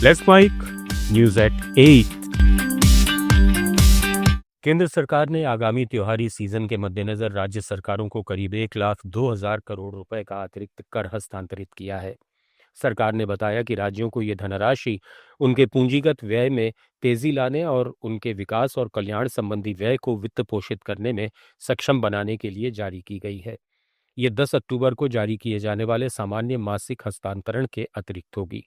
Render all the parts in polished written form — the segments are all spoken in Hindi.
Let's mic news at 8। केंद्र सरकार ने आगामी त्योहारी सीजन के मद्देनजर राज्य सरकारों को करीब 1,02,000 करोड़ रुपए का अतिरिक्त कर हस्तांतरित किया है। सरकार ने बताया कि राज्यों को ये धनराशि उनके पूंजीगत व्यय में तेजी लाने और उनके विकास और कल्याण संबंधी व्यय को वित्त पोषित करने में सक्षम बनाने के लिए जारी की गई है। ये 10 अक्टूबर को जारी किए जाने वाले सामान्य मासिक हस्तांतरण के अतिरिक्त होगी।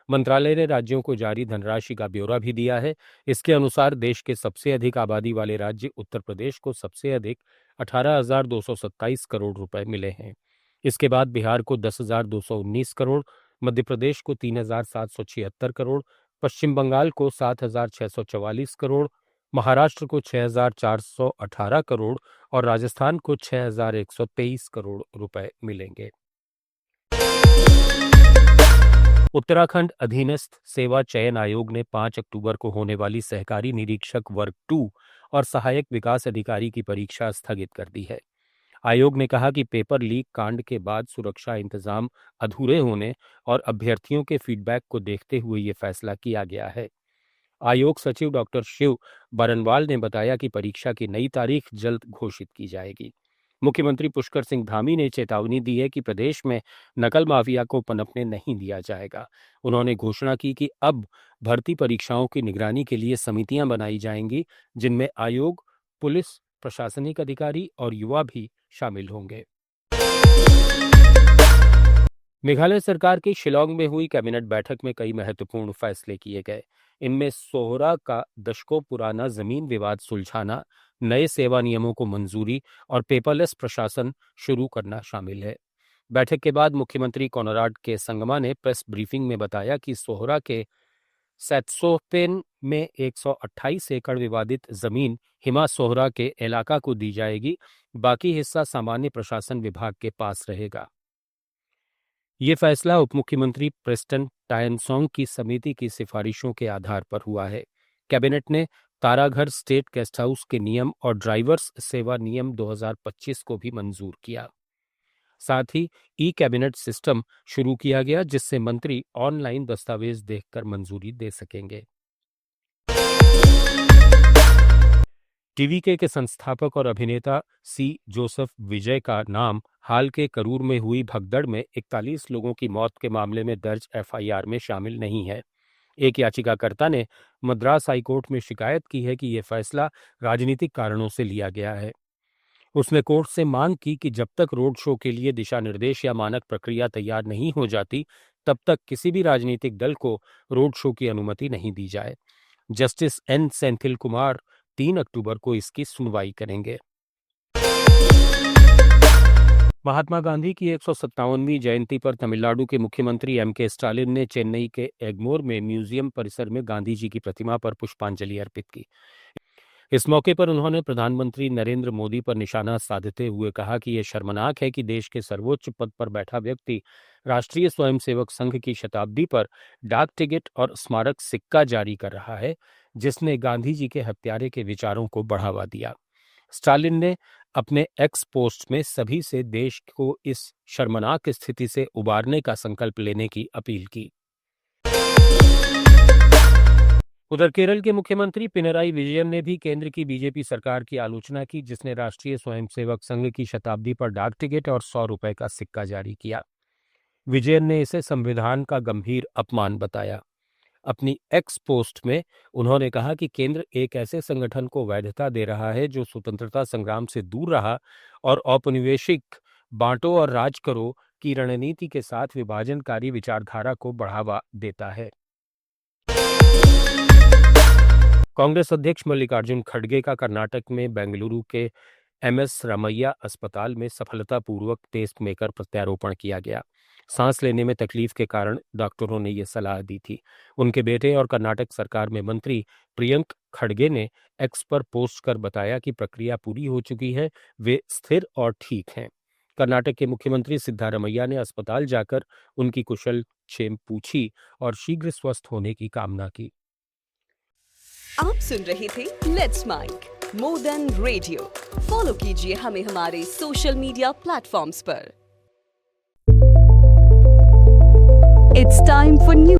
मंत्रालय ने राज्यों को जारी धनराशि का ब्यौरा भी दिया है। इसके अनुसार देश के सबसे अधिक आबादी वाले राज्य उत्तर प्रदेश को सबसे अधिक 18,227 करोड़ रुपए मिले हैं। इसके बाद बिहार को 10,219 करोड़, मध्य प्रदेश को 3,776 करोड़, पश्चिम बंगाल को 7,644 करोड़, महाराष्ट्र को 6,418 करोड़ और राजस्थान को 6,123 करोड़ रुपए मिलेंगे। उत्तराखंड अधीनस्थ सेवा चयन आयोग ने 5 अक्टूबर को होने वाली सहकारी निरीक्षक वर्ग 2 और सहायक विकास अधिकारी की परीक्षा स्थगित कर दी है। आयोग ने कहा कि पेपर लीक कांड के बाद सुरक्षा इंतजाम अधूरे होने और अभ्यर्थियों के फीडबैक को देखते हुए ये फैसला किया गया है। आयोग सचिव डॉक्टर शिव बरनवाल ने बताया कि परीक्षा की नई तारीख जल्द घोषित की जाएगी। मुख्यमंत्री पुष्कर सिंह धामी ने चेतावनी दी है कि प्रदेश में नकल माफिया को पनपने नहीं दिया जाएगा। उन्होंने घोषणा की कि अब भर्ती परीक्षाओं की निगरानी के लिए समितियां बनाई जाएंगी, जिनमें आयोग, पुलिस, प्रशासनिक अधिकारी और युवा भी शामिल होंगे। मेघालय सरकार की शिलांग में हुई कैबिनेट बैठक में कई महत्वपूर्ण फैसले किए गए। इनमें सोहरा का दशकों पुराना जमीन विवाद सुलझाना, नए सेवा नियमों को मंजूरी और पेपरलेस प्रशासन शुरू करना शामिल है। बैठक के बाद मुख्यमंत्री कोनराड के संगमा ने प्रेस ब्रीफिंग में बताया कि सोहरा के सैत्सोपेन में 128 एकड़ विवादित जमीन हिमा सोहरा के इलाका को दी जाएगी, बाकी हिस्सा सामान्य प्रशासन विभाग के पास रहेगा। ये फैसला उपमुख्यमंत्री प्रेस्टन टायनसोंग की समिति की सिफारिशों के आधार पर हुआ है। कैबिनेट ने ताराघर स्टेट गेस्ट हाउस के नियम और ड्राइवर्स सेवा नियम 2025 को भी मंजूर किया। साथ ही ई कैबिनेट सिस्टम शुरू किया गया, जिससे मंत्री ऑनलाइन दस्तावेज देखकर मंजूरी दे सकेंगे। टीवीके के संस्थापक और अभिनेता सी जोसेफ विजय का नाम हाल के करूर में हुई भगदड़ में 41 लोगों की मौत के मामले में दर्ज एफआईआर में शामिल नहीं है। एक याचिकाकर्ता ने मद्रास हाईकोर्ट में शिकायत की है कि यह फैसला राजनीतिक कारणों से लिया गया है। उसने कोर्ट से मांग की कि जब तक रोड शो के लिए दिशा निर्देश या मानक प्रक्रिया तैयार नहीं हो जाती, तब तक किसी भी राजनीतिक दल को रोड शो की अनुमति नहीं दी जाए। जस्टिस एन सेंथिल कुमार 3 अक्टूबर को इसकी सुनवाई करेंगे। महात्मा गांधी की 157वीं जयंती पर तमिलनाडु के मुख्यमंत्री एम.के. स्टालिन ने चेन्नई के एग्मोर में म्यूजियम परिसर में गांधी जी की प्रतिमा पर पुष्पांजलि अर्पित की। इस मौके पर उन्होंने प्रधानमंत्री नरेंद्र मोदी पर निशाना साधते हुए कहा कि यह शर्मनाक है कि देश के सर्वोच्च पद पर बैठा व्यक्ति राष्ट्रीय स्वयंसेवक संघ की शताब्दी पर डाक टिकट और स्मारक सिक्का जारी कर रहा है, जिसने गांधी जी के हत्यारे के विचारों को बढ़ावा दिया। स्टालिन ने अपने एक्स पोस्ट में सभी से देश को इस शर्मनाक स्थिति से उबारने का संकल्प लेने की अपील की। उधर केरल के मुख्यमंत्री पिनराई विजयन ने भी केंद्र की बीजेपी सरकार की आलोचना की, जिसने राष्ट्रीय स्वयंसेवक संघ की शताब्दी पर डाक टिकट और 100 रुपए का सिक्का जारी किया। विजयन ने इसे संविधान का गंभीर अपमान बताया। अपनी एक्स पोस्ट में उन्होंने कहा कि केंद्र एक ऐसे संगठन को वैधता दे रहा है जो स्वतंत्रता संग्राम से दूर रहा और औपनिवेशिक बांटो और राज करो की रणनीति के साथ विभाजनकारी विचारधारा को बढ़ावा देता है। कांग्रेस अध्यक्ष मल्लिकार्जुन खड़गे का कर्नाटक में बेंगलुरु के एमएस रामैया अस्पताल में सफलतापूर्वक पेसमेकर प्रत्यारोपण किया गया। सांस लेने में तकलीफ के कारण डॉक्टरों ने यह सलाह दी थी। उनके बेटे और कर्नाटक सरकार में मंत्री प्रियंक खड़गे ने एक्स पर पोस्ट कर बताया कि प्रक्रिया पूरी हो चुकी है, वे स्थिर और ठीक हैं। कर्नाटक के मुख्यमंत्री सिद्धारमैया ने अस्पताल जाकर उनकी कुशलक्षेम पूछी और शीघ्र स्वस्थ होने की कामना की। आप सुन रहे थे let's make more than radio. Follow कीजिए हमें हमारे सोशल मीडिया प्लेटफॉर्म्स पर। It's time for new